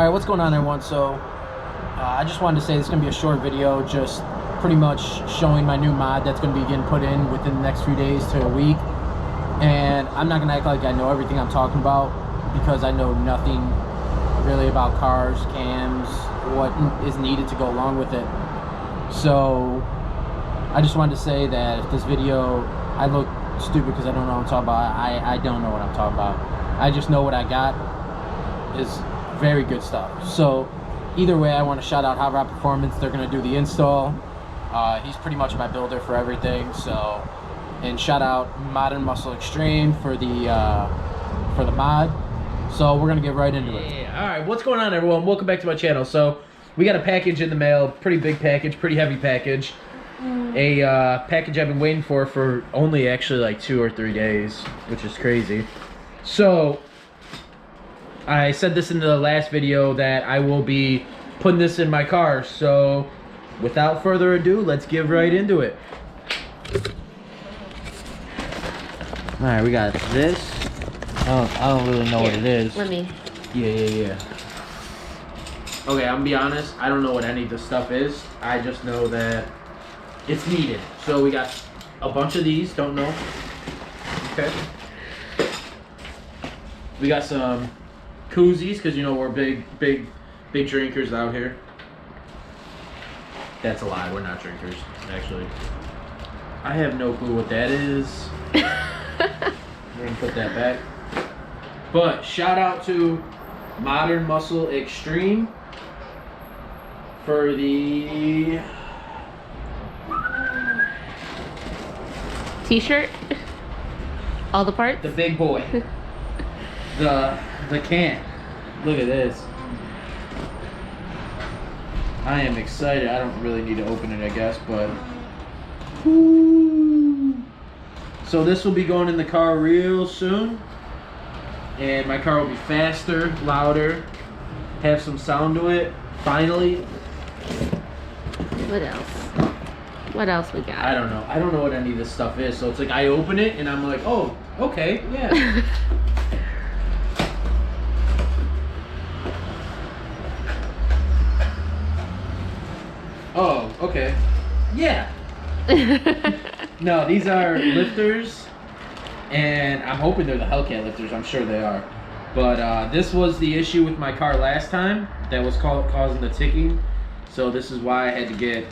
Alright, what's going on everyone? So, I just wanted to say this is going to be a short video, just pretty much showing my new mod that's going to be getting put in within the next few days to a week. And I'm not going to act like I know everything I'm talking about, because I know nothing really about cars, cams, what is needed to go along with it. So, I just wanted to say that if this video, I look stupid because I don't know what I'm talking about. I don't know what I'm talking about. I just know what I got is very good stuff. So either way, I want to shout out Hot Rod Performance. They're going to do the install. He's pretty much my builder for everything. So, and shout out Modern Muscle Extreme for the mod. So we're going to get right into it. All right, what's going on everyone? Welcome back to my channel. So we got a package in the mail, pretty big package, pretty heavy package. A package I've been waiting for only actually like 2 or 3 days, which is crazy. So I said this in the last video that I will be putting this in my car. So without further ado, let's get right into it. All right, we got this. I don't really know what it is. Let me. Yeah. Okay, I'm gonna be honest. I don't know what any of this stuff is. I just know that it's needed. So we got a bunch of these. Don't know. Okay. We got some koozies, because you know we're big drinkers out here. That's a lie. We're not drinkers, actually. I have no clue what that is. We're gonna put that back. But shout out to Modern Muscle Extreme for the T-shirt. All the parts. the big boy. the can. Look at this. I am excited. I don't really need to open it, I guess, but woo. So this will be going in the car real soon, and my car will be faster, louder, have some sound to it. Finally. What else? What else we got? I don't know. I don't know what any of this stuff is. So it's like I open it and I'm like, oh, okay, yeah. Oh, okay. Yeah. No, these are lifters, and I'm hoping they're the Hellcat lifters. I'm sure they are. But this was the issue with my car last time that was causing the ticking. So this is why I had to get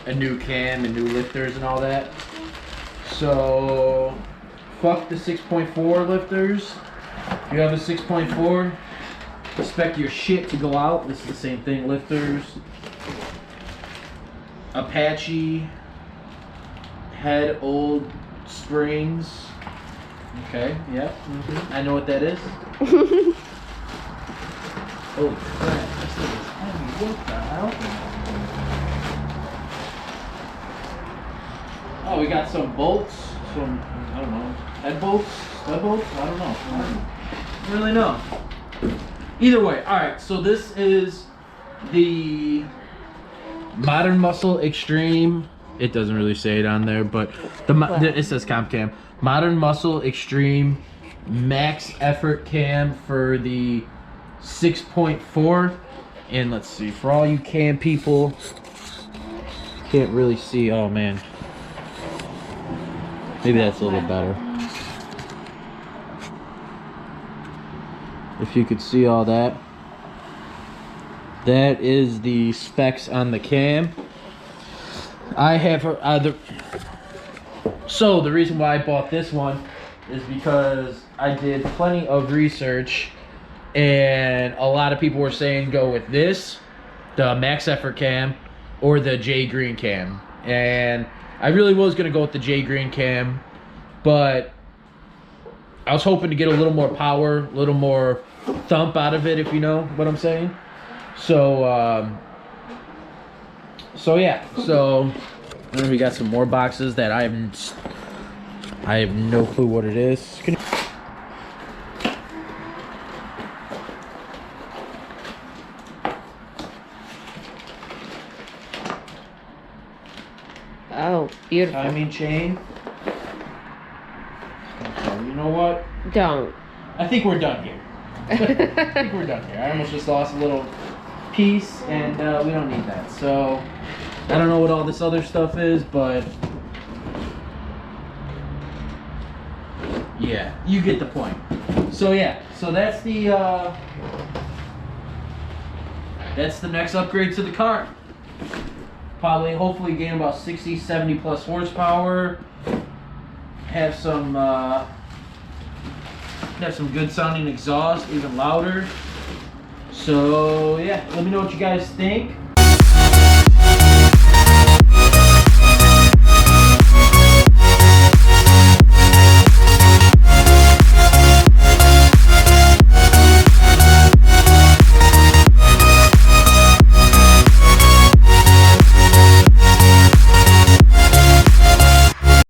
a new cam and new lifters and all that. So fuck the 6.4 lifters. If you have a 6.4, expect your shit to go out. This is the same thing. Lifters. Apache head old springs. Okay, yeah. I know what that is. Holy crap, this thing is heavy. What the hell? Oh, we got some bolts, some, I don't know, head bolts, stud bolts, I don't know. I don't really know. Either way, alright, so this is the Modern Muscle Extreme. It doesn't really say it on there, but it says comp cam. Modern Muscle Extreme max effort cam for the 6.4. And let's see, for all you cam people, can't really see. Oh man, maybe that's a little better. If you could see all that. That is the specs on the cam. I have so the reason why I bought this one is because I did plenty of research, and a lot of people were saying go with this, the max effort cam, or the J Green cam. And I really was gonna go with the J Green cam, but I was hoping to get a little more power, a little more thump out of it, if you know what I'm saying. So yeah, so then we got some more boxes that I have no clue what it is. Oh, beautiful. Timing chain. Okay, you know what? Don't. I think we're done here. I think we're done here. I almost just lost a little piece, and we don't need that. So I don't know what all this other stuff is, but yeah, you get the point. So yeah, so that's the next upgrade to the car. Probably, hopefully gain about 60, 70 plus horsepower. Have some good sounding exhaust, even louder. So yeah, let me know what you guys think.